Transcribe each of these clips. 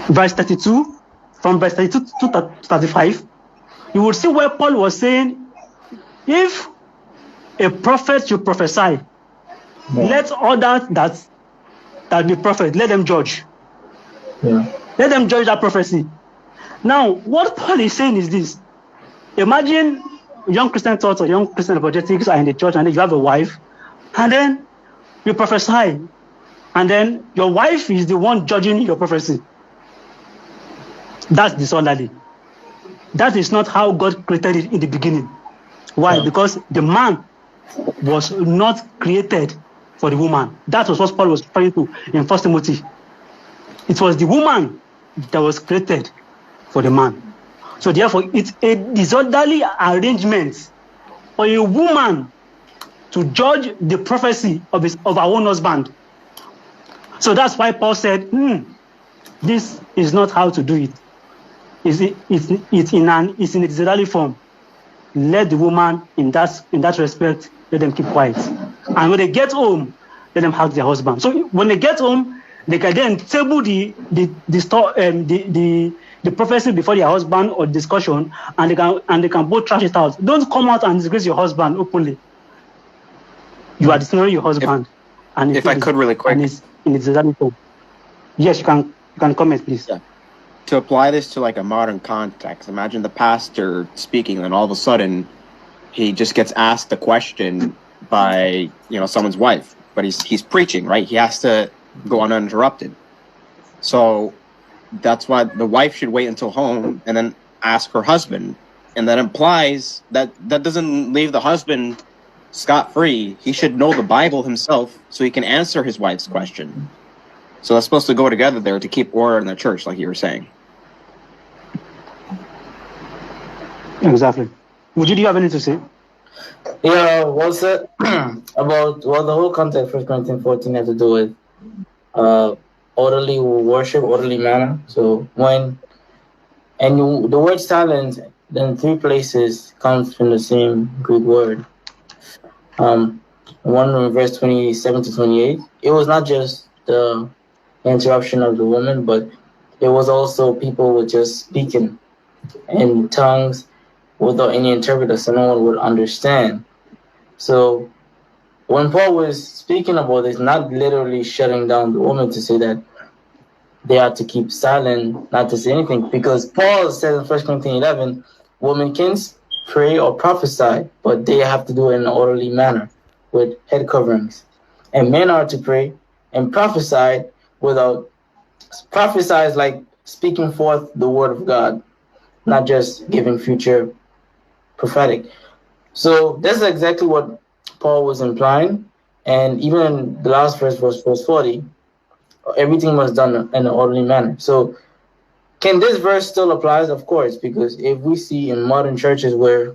verse 32, from verse 32 to 35, you will see where Paul was saying, if a prophet should prophesy, let others that be prophets, let them judge. Let them judge that prophecy. Now, what Paul is saying is this. Imagine young Christian thoughts or young Christian apologetics are in the church, and then you have a wife, and then you prophesy, and then your wife is the one judging your prophecy. That's disorderly. That is not how God created it in the beginning. Why? Because the man was not created for the woman. That was what Paul was referring to in 1 Timothy. It was the woman that was created for the man. So therefore, it's a disorderly arrangement for a woman to judge the prophecy of her own husband. So that's why Paul said, this is not how to do it. It's in a disorderly form. Let the woman in that respect, let them keep quiet. And when they get home, let them hug their husband. So when they get home, they can then table the prophecy before their husband or discussion, and they can both trash it out. Don't come out and disgrace your husband openly. You are dishonoring your husband. If I could really quick, and it's in its disorderly form. Yes, you can comment, please. Yeah. To apply this to like a modern context, imagine the pastor speaking, and all of a sudden he just gets asked a question by someone's wife, but he's preaching, right? He has to go uninterrupted. So that's why the wife should wait until home and then ask her husband, and that implies that doesn't leave the husband scot-free. He should know the Bible himself so he can answer his wife's question. So that's supposed to go together there to keep order in the church, like you were saying. Exactly. Do you have anything to say? Yeah, what's it about? Well, the whole context of 1 Corinthians 14 has to do with orderly worship, orderly manner. So the word silence in 3 places comes from the same Greek word. One in verse 27 to 28. It was not just the interruption of the woman, but it was also people were just speaking in tongues without any interpreter, so no one would understand. So when Paul was speaking about this, not literally shutting down the woman to say that they had to keep silent, not to say anything, because Paul says in 1 Corinthians 11, women can pray or prophesy, but they have to do it in an orderly manner with head coverings. And men are to pray and prophesy is like speaking forth the word of God, not just giving future prophetic. So that's exactly what Paul was implying. And even in the last verse 40, everything was done in an orderly manner. So can this verse still apply? Of course, because if we see in modern churches where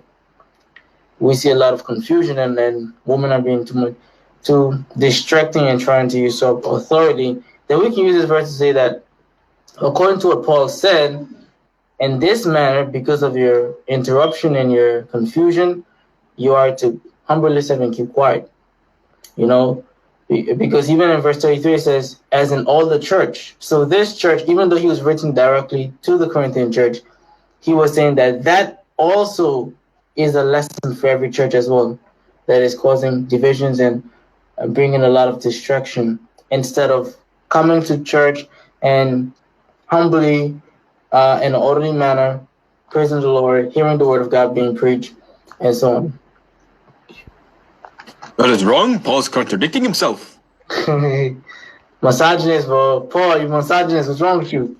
we see a lot of confusion and then women are being too distracting and trying to usurp authority, then we can use this verse to say that according to what Paul said, in this manner, because of your interruption and your confusion, you are to humble yourself and keep quiet. Because even in verse 33, it says, as in all the church. So this church, even though he was written directly to the Corinthian church, he was saying that also is a lesson for every church as well, that is causing divisions and bringing a lot of distraction, instead of coming to church and humbly, in an orderly manner, praising the Lord, hearing the word of God being preached, and so on. That is wrong. Paul's contradicting himself. Misogynist, bro. Paul, you misogynist. What's wrong with you?